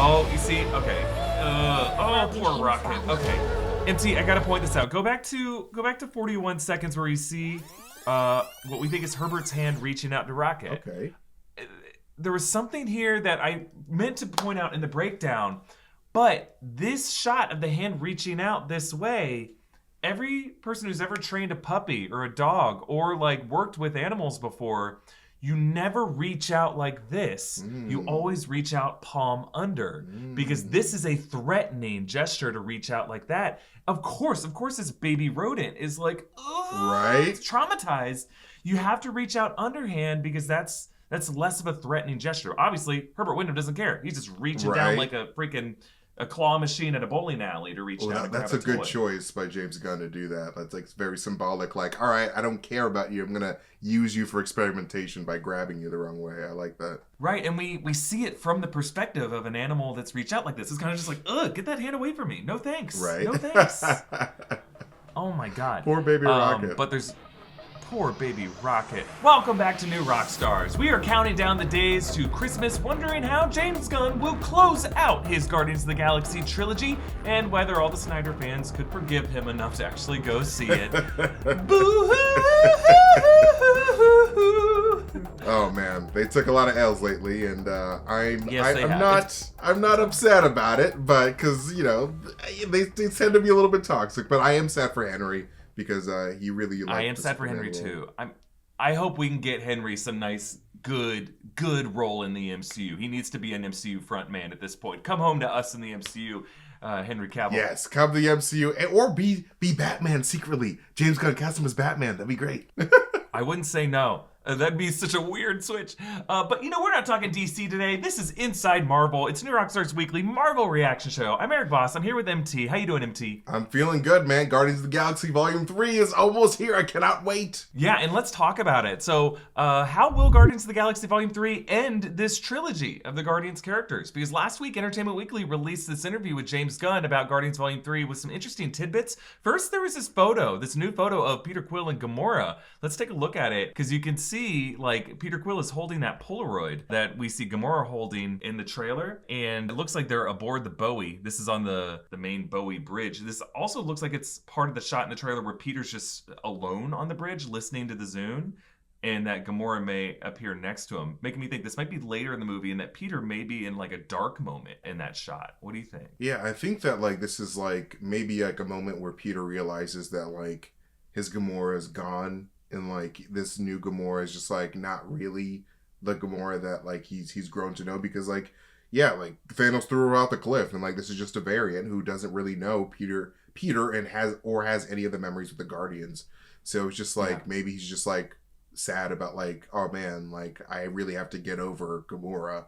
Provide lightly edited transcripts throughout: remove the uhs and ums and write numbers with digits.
Oh, you see? Okay. Oh, poor Rocket. Okay. MT, I gotta point this out. Go back to 41 seconds where you see what we think is Herbert's hand reaching out to Rocket. Okay. There was something here that I meant to point out in the breakdown, but this shot of the hand reaching out this way, every person who's ever trained a puppy or a dog or like worked with animals before, you never reach out like this. You always reach out palm under because this is a threatening gesture to reach out like that. Of course, this baby rodent is like, right? It's traumatized. You have to reach out underhand because that's less of a threatening gesture. Obviously, Herbert Wyndham doesn't care. He's just reaching down like a freaking claw machine at a bowling alley to reach down. That's a good choice by James Gunn to do that. That's like very symbolic. Like, all right, I don't care about you. I'm gonna use you for experimentation by grabbing you the wrong way. I like that. Right, and we see it from the perspective of an animal that's reached out like this. It's kind of just like, ugh, get that hand away from me. No thanks. Right. No thanks. Oh my God. Poor baby Rocket. But there's poor baby Rocket. Welcome back to New Rockstars. We are counting down the days to Christmas, wondering how James Gunn will close out his Guardians of the Galaxy trilogy and whether all the Snyder fans could forgive him enough to actually go see it. Boo-hoo! Oh man, they took a lot of L's lately, and I'm not upset about it, but because they tend to be a little bit toxic. But I am sad for Henry because he really. I am sad for Henry too. I hope we can get Henry some nice, good role in the MCU. He needs to be an MCU front man at this point. Come home to us in the MCU, Henry Cavill. Yes, come to the MCU, or be Batman secretly. James Gunn cast him as Batman. That'd be great. I wouldn't say no. That'd be such a weird switch. But we're not talking DC today. This is Inside Marvel. It's New Rockstars Weekly Marvel Reaction Show. I'm Erik Voss. I'm here with MT. How you doing, MT? I'm feeling good, man. Guardians of the Galaxy Volume 3 is almost here. I cannot wait. Yeah, and let's talk about it. So, how will Guardians of the Galaxy Volume 3 end this trilogy of the Guardians characters? Because last week, Entertainment Weekly released this interview with James Gunn about Guardians Volume 3 with some interesting tidbits. First, there was this new photo of Peter Quill and Gamora. Let's take a look at it, because you can see, like, Peter Quill is holding that Polaroid that we see Gamora holding in the trailer, and it looks like they're aboard the Bowie. This is on the main Bowie bridge. This also looks like it's part of the shot in the trailer where Peter's just alone on the bridge listening to the Zune, and that Gamora may appear next to him, making me think this might be later in the movie and that Peter may be in like a dark moment in that shot. What do you think? Yeah, I think that like this is like maybe like a moment where Peter realizes that like his Gamora is gone, and like this new Gamora is just like not really the Gamora that like he's grown to know, because like like Thanos threw her off the cliff, and like this is just a variant who doesn't really know Peter and has any of the memories with the Guardians. So it's just like maybe he's just like sad about like, oh man, like I really have to get over Gamora,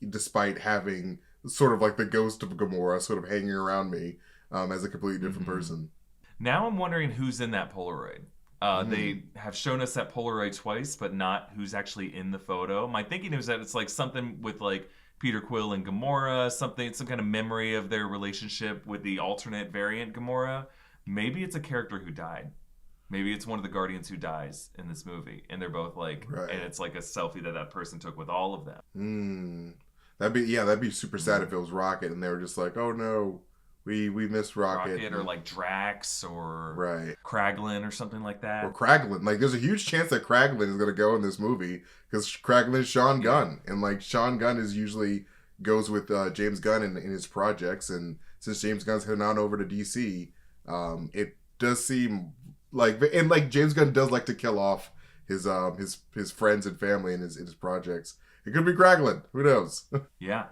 despite having sort of like the ghost of Gamora sort of hanging around me as a completely different person. Now I'm wondering who's in that Polaroid. They have shown us that Polaroid twice, but not who's actually in the photo. My thinking is that it's like something with like Peter Quill and Gamora, some kind of memory of their relationship with the alternate variant Gamora. Maybe it's a character who died. Maybe it's one of the Guardians who dies in this movie, and they're both like, and it's like a selfie that person took with all of them. That'd be super sad if it was Rocket, and they were just like, oh no. We missed Rocket. Or like Drax or Kraglin or something like that. Or Kraglin. Like, there's a huge chance that Kraglin is going to go in this movie, because Kraglin is Sean Gunn. And like, Sean Gunn usually goes with James Gunn in his projects. And since James Gunn's heading on over to DC, it does seem like, and like James Gunn does like to kill off his friends and family in his projects. It could be Kraglin. Who knows? Yeah.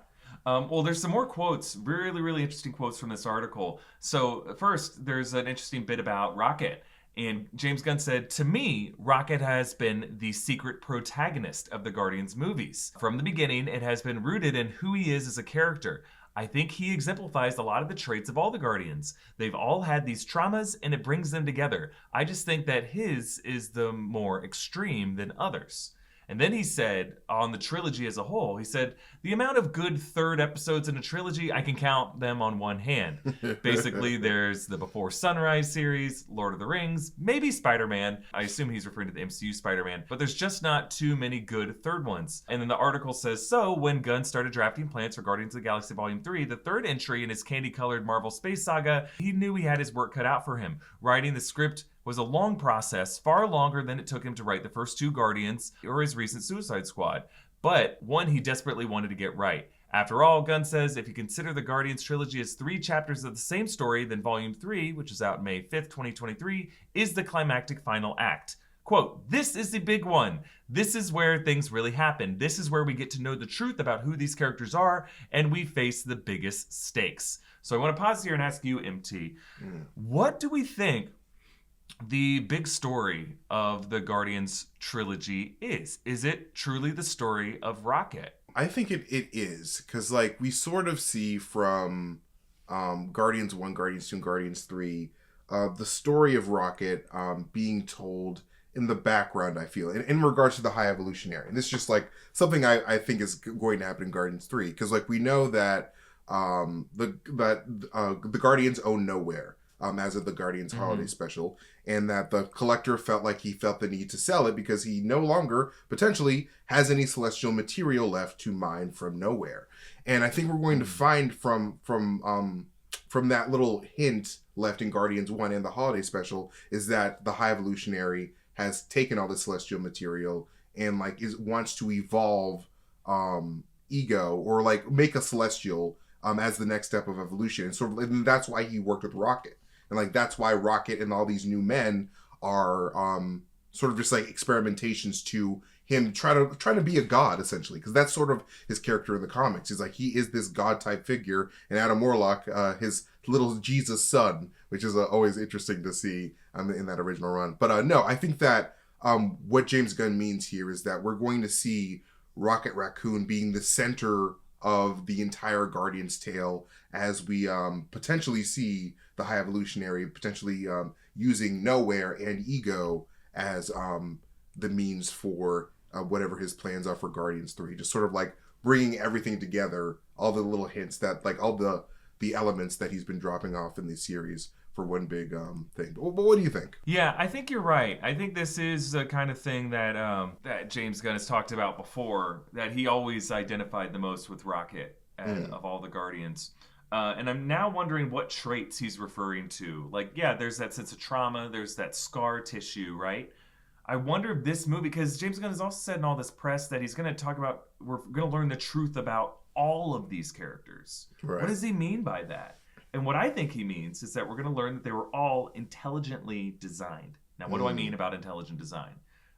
Well, there's some more quotes, really, really interesting quotes from this article. So first, there's an interesting bit about Rocket. And James Gunn said, to me, Rocket has been the secret protagonist of the Guardians movies. From the beginning, it has been rooted in who he is as a character. I think he exemplifies a lot of the traits of all the Guardians. They've all had these traumas, and it brings them together. I just think that his is the more extreme than others. And then he said, on the trilogy as a whole, he said, the amount of good third episodes in a trilogy, I can count them on one hand. Basically, there's the Before Sunrise series, Lord of the Rings, maybe Spider-Man. I assume he's referring to the MCU Spider-Man, but there's just not too many good third ones. And then the article says, so when Gunn started drafting plans for Guardians of the Galaxy Volume 3, the third entry in his candy-colored Marvel space saga, he knew he had his work cut out for him. Writing the script was a long process, far longer than it took him to write the first two Guardians or his recent Suicide Squad, but one he desperately wanted to get right. After all, Gunn says, if you consider the Guardians trilogy as 3 chapters of the same story, then Volume 3, which is out May 5th, 2023, is the climactic final act. Quote, this is the big one. This is where things really happen. This is where we get to know the truth about who these characters are, and we face the biggest stakes. So I want to pause here and ask you, MT, what do we think the big story of the Guardians trilogy is? Is it truly the story of Rocket? I think it is, because like we sort of see from Guardians 1, Guardians 2, and Guardians 3, the story of Rocket being told in the background, I feel, in regards to the High Evolutionary. And this is just like something I think is going to happen in Guardians 3, because like we know that the Guardians own Nowhere. As of the Guardians Holiday Special, and that the Collector felt like he felt the need to sell it because he no longer potentially has any celestial material left to mine from Nowhere. And I think we're going to find from that little hint left in Guardians 1 and the Holiday Special is that the High Evolutionary has taken all the celestial material and like wants to evolve Ego, or like make a celestial as the next step of evolution. And that's why he worked with Rocket. And like that's why Rocket and all these new men are sort of just like experimentations to him trying to be a god, essentially, because that's sort of his character in the comics. He's like, he is this god type figure, and Adam Warlock, his little Jesus son, which is always interesting to see in that original run. But no, I think that what James Gunn means here is that we're going to see Rocket Raccoon being the center of the entire Guardians tale, as we potentially see the High Evolutionary potentially using Nowhere and Ego as the means for whatever his plans are for Guardians 3. Just sort of like bringing everything together, all the little hints that, like all the elements that he's been dropping off in this series for one big thing. But what do you think? Yeah, I think you're right. I think this is the kind of thing that that James Gunn has talked about before, that he always identified the most with Rocket of all the Guardians. And I'm now wondering what traits he's referring to. Like, yeah, there's that sense of trauma, there's that scar tissue, right? I wonder if this movie, because James Gunn has also said in all this press that he's going to talk about, we're going to learn the truth about all of these characters. Right. What does he mean by that? And what I think he means is that we're going to learn that they were all intelligently designed. Now, what do I mean about intelligent design?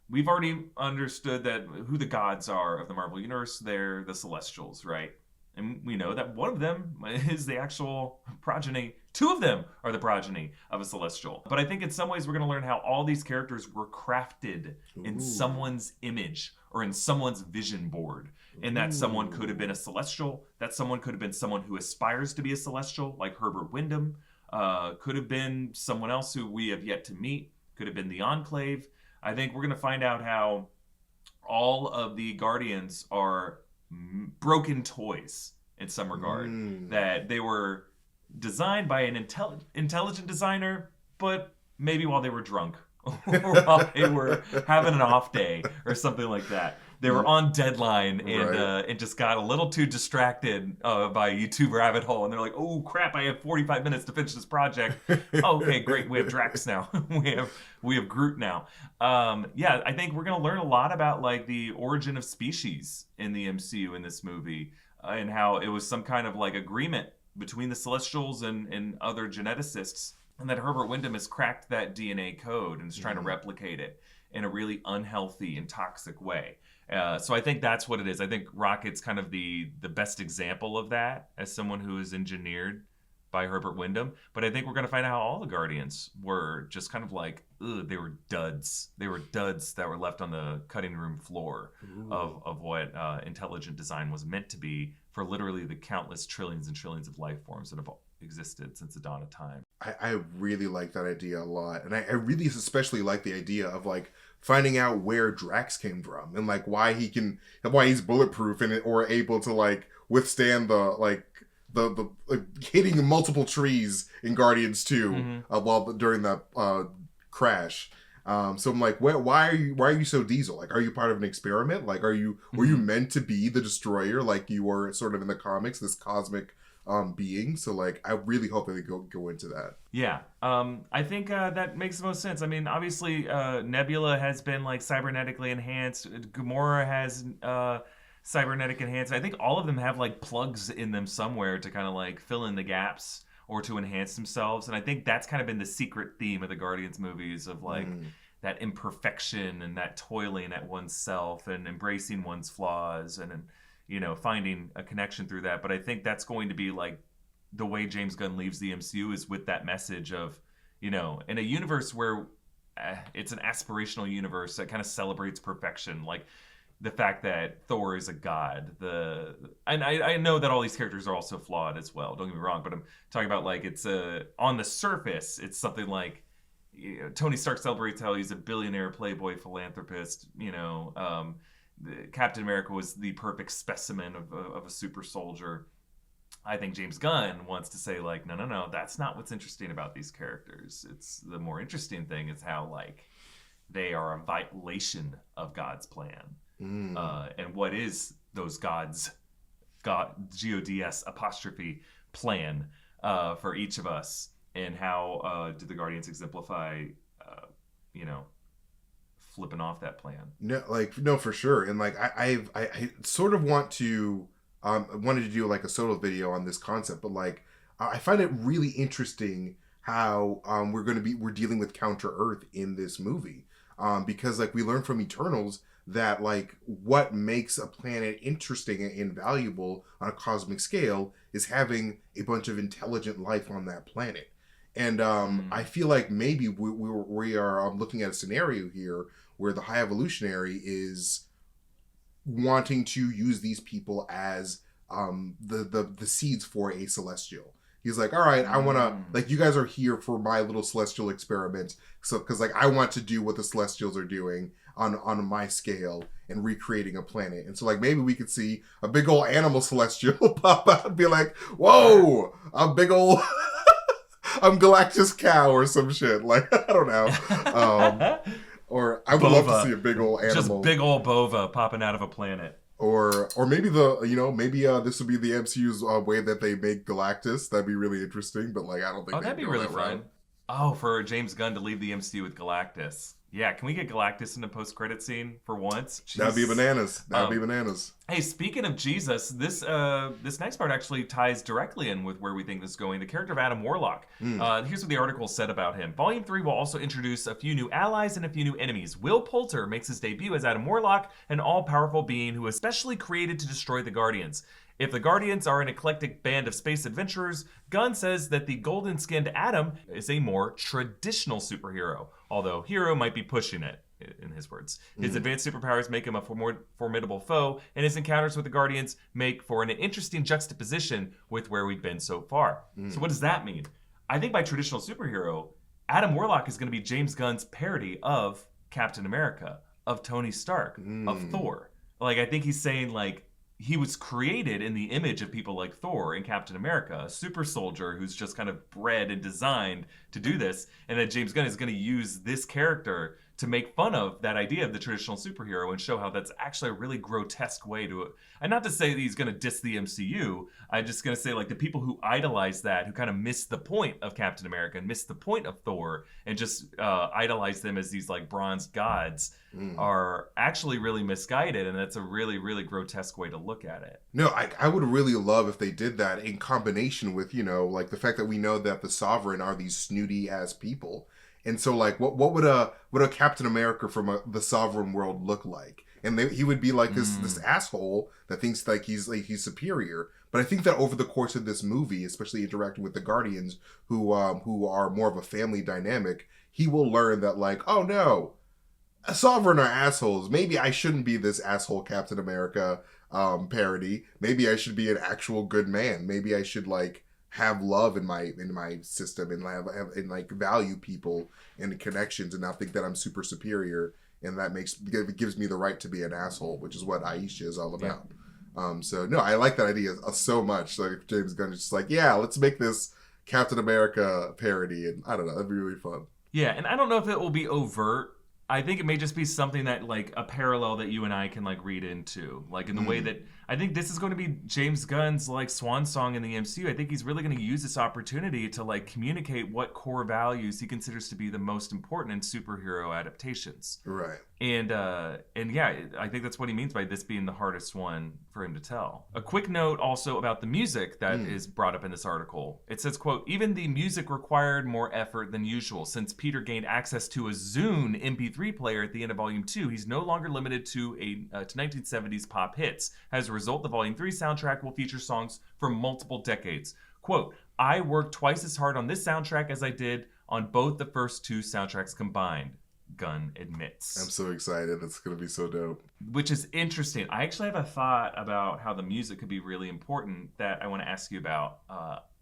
We've already understood that who the gods are of the Marvel Universe. They're the Celestials, right? And we know that one of them is the actual progeny. 2 of them are the progeny of a Celestial. But I think in some ways we're going to learn how all these characters were crafted in someone's image or in someone's vision board. And that someone could have been a Celestial. That someone could have been someone who aspires to be a Celestial, like Herbert Wyndham. Could have been someone else who we have yet to meet. Could have been the Enclave. I think we're going to find out how all of the Guardians are broken toys in some regard. That they were designed by an intelligent designer, but maybe while they were drunk or while they were having an off day or something like that. They were on deadline and just got a little too distracted by a YouTube rabbit hole, and they're like, "Oh crap! I have 45 minutes to finish this project." Oh, okay, great. We have Drax now. we have Groot now. Yeah, I think we're gonna learn a lot about like the origin of species in the MCU in this movie, and how it was some kind of like agreement between the Celestials and other geneticists, and that Herbert Wyndham has cracked that DNA code and is trying to replicate it in a really unhealthy and toxic way. So I think that's what it is. I think Rocket's kind of the best example of that, as someone who is engineered by Herbert Wyndham. But I think we're going to find out how all the Guardians were just kind of like, they were duds. They were duds that were left on the cutting room floor of what intelligent design was meant to be for literally the countless trillions and trillions of life forms that have existed since the dawn of time. I really like that idea a lot. And I really especially like the idea of like finding out where Drax came from and like why he's bulletproof and or able to like withstand the hitting multiple trees in Guardians 2 while during that crash. So I'm like, why are you so Diesel? Like, are you part of an experiment? Like, were you meant to be the Destroyer like you were sort of in the comics, this cosmic being? So like, I really hope that they go into that. Yeah, I think that makes the most sense. I mean, obviously, Nebula has been like cybernetically enhanced. Gamora has cybernetic enhanced. I think all of them have like plugs in them somewhere to kind of like fill in the gaps or to enhance themselves. And I think that's kind of been the secret theme of the Guardians movies of like that imperfection and that toiling at oneself and embracing one's flaws and you know, finding a connection through that. But I think that's going to be like the way James Gunn leaves the MCU is with that message of, you know, in a universe where it's an aspirational universe that kind of celebrates perfection. Like, the fact that Thor is a god, and I know that all these characters are also flawed as well. Don't get me wrong, but I'm talking about like it's on the surface, it's something like, you know, Tony Stark celebrates how he's a billionaire, playboy, philanthropist. You know, Captain America was the perfect specimen of a super soldier. I think James Gunn wants to say like, no, that's not what's interesting about these characters. It's the more interesting thing is how like they are a violation of God's plan. And what is those God's Gods apostrophe plan for each of us, and how do the Guardians exemplify you know, flipping off that plan? No, for sure. And like I sort of wanted to do like a solo video on this concept, but like I find it really interesting how we're dealing with Counter Earth in this movie, because like we learned from Eternals that like what makes a planet interesting and valuable on a cosmic scale is having a bunch of intelligent life on that planet. And I feel like maybe we are looking at a scenario here where the High Evolutionary is wanting to use these people as the seeds for a Celestial. He's like, all right, I want to, like, you guys are here for my little Celestial experiment. So, because like I want to do what the Celestials are doing on my scale and recreating a planet. And so like maybe we could see a big old animal Celestial pop out and be like, whoa, a big old I'm Galactus cow or some shit. Like, I don't know. Or I would love to see a big old animal. Just big old bova popping out of a planet. Or maybe this would be the MCU's way that they make Galactus. That'd be really interesting, but like I don't think that'd be really fun. Oh, for James Gunn to leave the MCU with Galactus. Yeah, can we get Galactus in the post-credit scene for once? Jesus. That'd be bananas. That'd be bananas. Hey, speaking of Jesus, this next part actually ties directly in with where we think this is going. The character of Adam Warlock. Here's what the article said about him. Volume 3 will also introduce a few new allies and a few new enemies. Will Poulter makes his debut as Adam Warlock, an all-powerful being who is specially created to destroy the Guardians. If the Guardians are an eclectic band of space adventurers, Gunn says that the golden-skinned Adam is a more traditional superhero, although hero might be pushing it, in his words. His advanced superpowers make him a formidable foe, and his encounters with the Guardians make for an interesting juxtaposition with where we've been so far. So what does that mean? I think by traditional superhero, Adam Warlock is going to be James Gunn's parody of Captain America, of Tony Stark, of Thor. Like, I think he's saying, like, he was created in the image of people like Thor and Captain America, a super soldier who's just kind of bred and designed to do this, and that James Gunn is going to use this character to make fun of that idea of the traditional superhero and show how that's actually a really grotesque way to, and not to say that he's going to diss the MCU, I'm just going to say like the people who idolize that, who kind of miss the point of Captain America and miss the point of Thor and just idolize them as these like bronze gods are actually really misguided, and that's a really, really grotesque way to look at it. No, I would really love if they did that in combination with, you know, like the fact that we know that the Sovereign are these snooty ass people. And so, like, what would a Captain America from the Sovereign world look like? And he would be like this asshole that thinks like he's superior. But I think that over the course of this movie, especially interacting with the Guardians, who are more of a family dynamic, he will learn that like, oh no, Sovereign are assholes. Maybe I shouldn't be this asshole Captain America parody. Maybe I should be an actual good man. Maybe I should like have love in my system and have and like value people and connections and not think that I'm super superior, and that gives me the right to be an asshole, which is what Aisha is all about. So no, I like that idea so much. Like James Gunn is just like, yeah, let's make this Captain America parody, and I don't know, that'd be really fun. Yeah, and I don't know if it will be overt. I think it may just be something that, like, a parallel that you and I can, like, read into. Like, in the way that I think this is going to be James Gunn's, like, swan song in the MCU. I think he's really going to use this opportunity to, like, communicate what core values he considers to be the most important in superhero adaptations. Right. And yeah, I think that's what he means by this being the hardest one for him to tell. A quick note also about the music that is brought up in this article. It says, quote, even the music required more effort than usual. Since Peter gained access to a Zune MP3 player at the end of Volume 2, he's no longer limited to 1970s pop hits. As a result, the Volume 3 soundtrack will feature songs from multiple decades. Quote, I worked twice as hard on this soundtrack as I did on both the first two soundtracks combined. Gunn admits. I'm so excited. It's going to be so dope. Which is interesting. I actually have a thought about how the music could be really important that I want to ask you about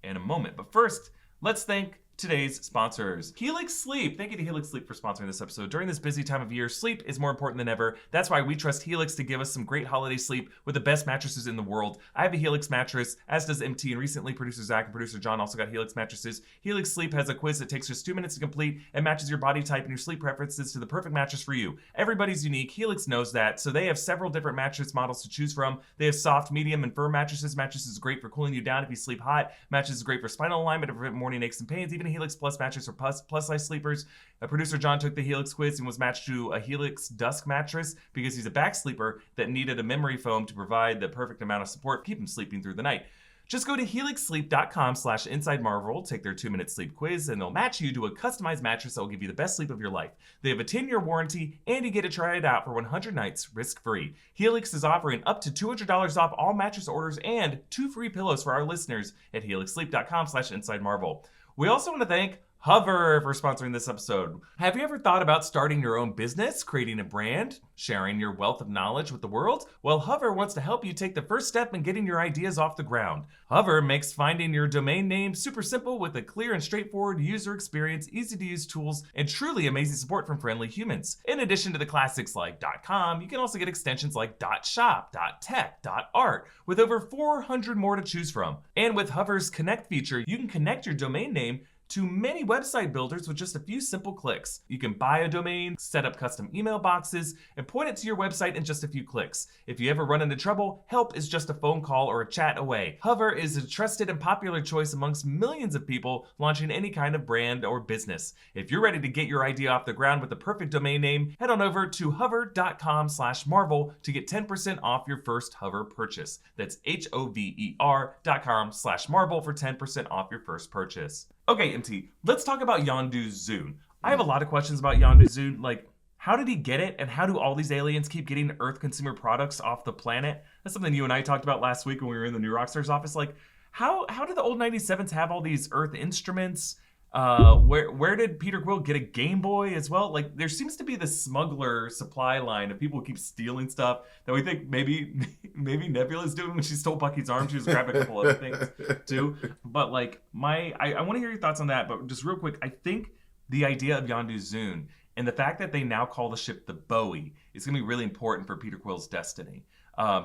in a moment. But first, let's thank today's sponsors. Helix Sleep. Thank you to Helix Sleep for sponsoring this episode. During this busy time of year, sleep is more important than ever. That's why we trust Helix to give us some great holiday sleep with the best mattresses in the world. I have a Helix mattress, as does MT, and recently producer Zach and producer John also got Helix mattresses. Helix Sleep has a quiz that takes just 2 minutes to complete and matches your body type and your sleep preferences to the perfect mattress for you. Everybody's unique. Helix knows that, so they have several different mattress models to choose from. They have soft, medium, and firm mattresses. Mattresses is great for cooling you down if you sleep hot. Mattresses is great for spinal alignment to prevent morning aches and pains. Even a Helix Plus mattress for plus size sleepers. Producer John took the Helix quiz and was matched to a Helix Dusk mattress because he's a back sleeper that needed a memory foam to provide the perfect amount of support to keep him sleeping through the night. Just go to helixsleep.com/insidemarvel, take their 2-minute sleep quiz, and they'll match you to a customized mattress that will give you the best sleep of your life. They have a 10-year warranty, and you get to try it out for 100 nights risk-free. Helix is offering up to $200 off all mattress orders and 2 free pillows for our listeners at helixsleep.com/insidemarvel. We also want to thank Hover for sponsoring this episode. Have you ever thought about starting your own business, creating a brand, sharing your wealth of knowledge with the world? Well, Hover wants to help you take the first step in getting your ideas off the ground. Hover makes finding your domain name super simple with a clear and straightforward user experience, easy-to-use tools, and truly amazing support from friendly humans. In addition to the classics like .com, you can also get extensions like .shop, .tech, .art, with over 400 more to choose from. And with Hover's Connect feature, you can connect your domain name to many website builders with just a few simple clicks. You can buy a domain, set up custom email boxes, and point it to your website in just a few clicks. If you ever run into trouble, help is just a phone call or a chat away. Hover is a trusted and popular choice amongst millions of people launching any kind of brand or business. If you're ready to get your idea off the ground with the perfect domain name, head on over to hover.com/marvel to get 10% off your first Hover purchase. That's HOVER.com/marvel for 10% off your first purchase. Okay, MT, let's talk about Yondu's Zune. I have a lot of questions about Yondu's Zune. Like, how did he get it? And how do all these aliens keep getting Earth consumer products off the planet? That's something you and I talked about last week when we were in the new Rockstars office. Like, how do the old 97s have all these Earth instruments? Where did Peter Quill get a Game Boy as well? Like, there seems to be this smuggler supply line of people who keep stealing stuff that we think maybe Nebula's doing when she stole Bucky's arm. She was grabbing a couple other things too. But like, I want to hear your thoughts on that. But just real quick, I think the idea of Yondu's Zune and the fact that they now call the ship the Bowie is going to be really important for Peter Quill's destiny.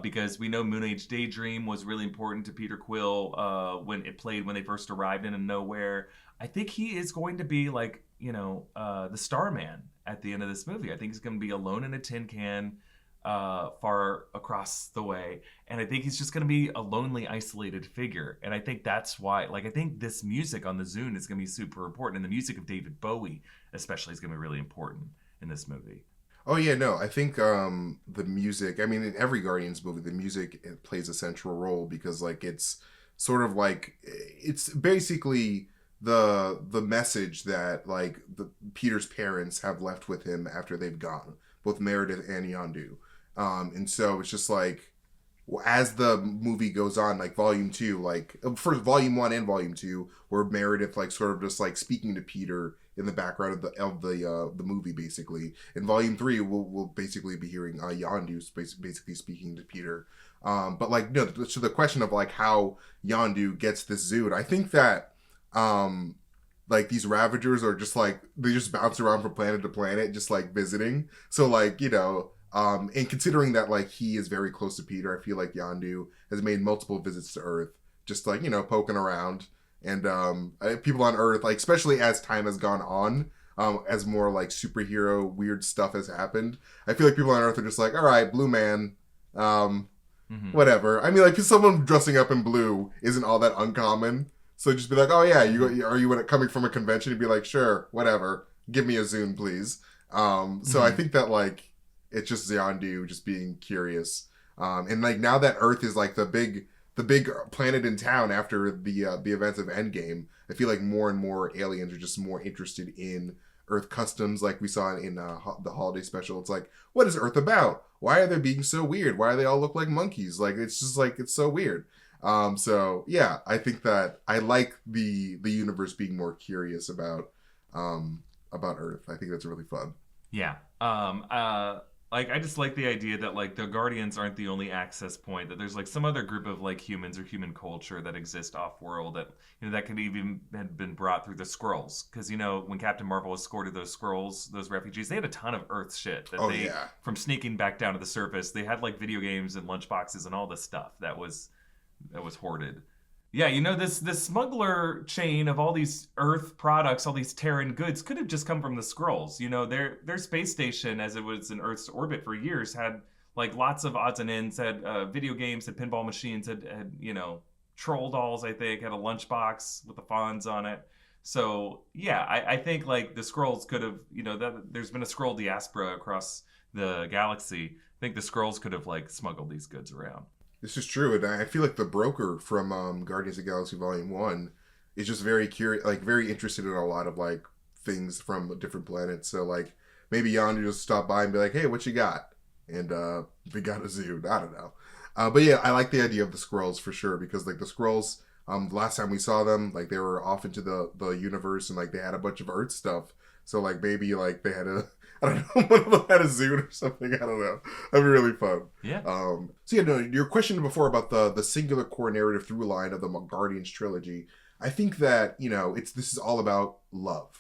Because we know Moon Age Daydream was really important to Peter Quill when they first arrived in Nowhere. I think he is going to be like, the Starman at the end of this movie. I think he's going to be alone in a tin can far across the way. And I think he's just going to be a lonely, isolated figure. And I think that's why, I think this music on the Zune is going to be super important. And the music of David Bowie especially is going to be really important in this movie. Oh, yeah, no, I think the music, I mean, in every Guardians movie, the music it plays a central role because, it's sort of it's basically the message that, the Peter's parents have left with him after they've gone, both Meredith and Yondu. And so it's just, as the movie goes on, Volume 2, first Volume 1 and Volume 2, where Meredith, sort of just, speaking to Peter in the background of the movie, basically. In Volume 3, we'll basically be hearing Yondu basically speaking to Peter. But like, no, to the question of like how Yondu gets this Zood, I think that like these Ravagers are just like, they just bounce around from planet to planet, just like visiting. So like, you know, and considering that like he is very close to Peter, I feel like Yondu has made multiple visits to Earth, just like, you know, poking around. And people on Earth, like especially as time has gone on, as more like superhero weird stuff has happened, I feel like people on Earth are just like, all right, Blue Man, whatever. I mean, like someone dressing up in blue isn't all that uncommon. So just be like, oh yeah, are you coming from a convention? You'd be like, sure, whatever. Give me a Zune, please. So I think that like it's just Yondu just being curious. And like now that Earth is like the big planet in town after the events of Endgame, I feel like more and more aliens are just more interested in Earth customs, like we saw in the holiday special. It's like, what is Earth about? Why are they being so weird? Why do they all look like monkeys? Like it's just like it's so weird. So yeah, I think that I like the universe being more curious about Earth. I think that's really fun. Yeah. Like I just like the idea that like the Guardians aren't the only access point, that there's like some other group of like humans or human culture that exist off world that, you know, that could even have been brought through the Skrulls. Because, you know, when Captain Marvel escorted those Skrulls, those refugees, they had a ton of Earth shit that from sneaking back down to the surface, they had like video games and lunchboxes and all this stuff that was hoarded. Yeah, you know, this smuggler chain of all these Earth products, all these Terran goods, could have just come from the Skrulls. You know, their space station, as it was in Earth's orbit for years, had like lots of odds and ends, had video games, had pinball machines, had you know, troll dolls, I think, had a lunchbox with the Fonz on it. So yeah, I think like the Skrulls could have, you know, there's been a Skrull diaspora across the galaxy. I think the Skrulls could have like smuggled these goods around. This is true, and I feel like the broker from Guardians of the Galaxy Volume 1 is just very curious, like very interested in a lot of like things from different planets. So like maybe Yondu just stop by and be like, hey, what you got? And we got a Zood. I don't know. But yeah, I like the idea of the Skrulls for sure, because like the Skrulls, the last time we saw them, like they were off into the universe and like they had a bunch of Earth stuff. So like maybe like they had I don't know, one of them had a Zood or something. I don't know. That'd be really fun. Yeah. So yeah, no, your question before about the singular core narrative through line of the Guardians trilogy, I think that, you know, this is all about love.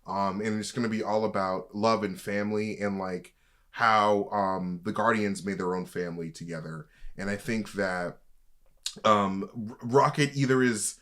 And it's going to be all about love and family and like how the Guardians made their own family together. And I think that Rocket either is,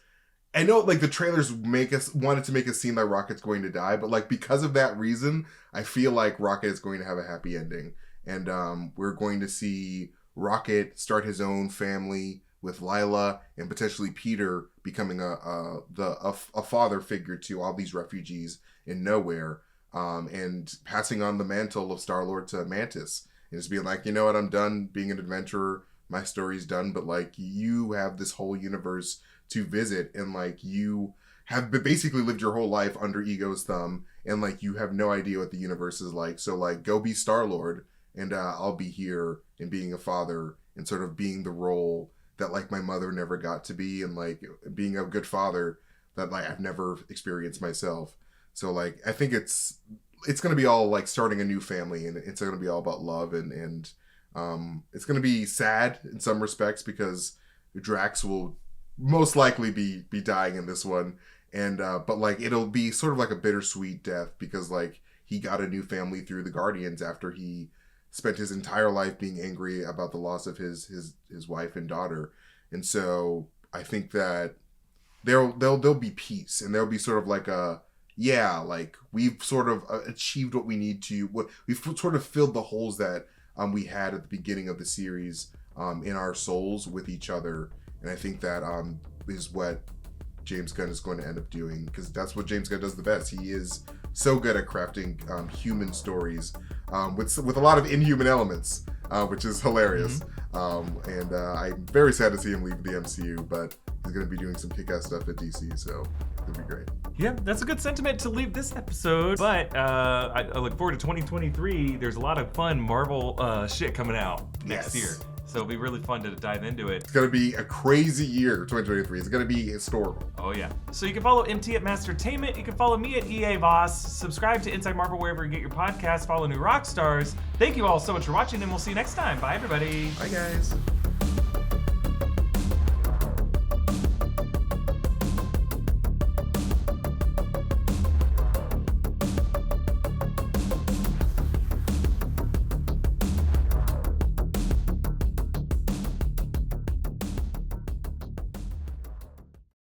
I know like the trailers wanted to make us seem like Rocket's going to die, but like because of that reason, I feel like Rocket is going to have a happy ending. And we're going to see Rocket start his own family with Lila and potentially Peter becoming a father figure to all these refugees in nowhere, and passing on the mantle of Star-Lord to Mantis and just being like, you know what, I'm done being an adventurer. My story's done, but like you have this whole universe to visit, and like you have basically lived your whole life under Ego's thumb, and like you have no idea what the universe is like. So like go be Star-Lord, and I'll be here and being a father and sort of being the role that like my mother never got to be, and like being a good father that like I've never experienced myself. So like I think it's gonna be all like starting a new family, and it's gonna be all about love, and it's gonna be sad in some respects because Drax will most likely be dying in this one, and but like it'll be sort of like a bittersweet death because like he got a new family through the Guardians after he spent his entire life being angry about the loss of his wife and daughter. And so I think that there'll be peace, and there'll be sort of like like we've sort of achieved what we need to, we've sort of filled the holes that we had at the beginning of the series in our souls with each other. And I think that is what James Gunn is going to end up doing, because that's what James Gunn does the best. He is so good at crafting human stories with a lot of inhuman elements, which is hilarious. And I'm very sad to see him leave the MCU, but he's going to be doing some kick-ass stuff at DC, so it'll be great. Yeah, that's a good sentiment to leave this episode. But I look forward to 2023. There's a lot of fun Marvel shit coming out next year. So it'll be really fun to dive into it. It's gonna be a crazy year, 2023. It's gonna be historical. Oh yeah. So you can follow MT at Mastertainment. You can follow me at EA Voss. Subscribe to Inside Marvel wherever you get your podcasts. Follow New Rockstars. Thank you all so much for watching, and we'll see you next time. Bye, everybody. Bye, guys.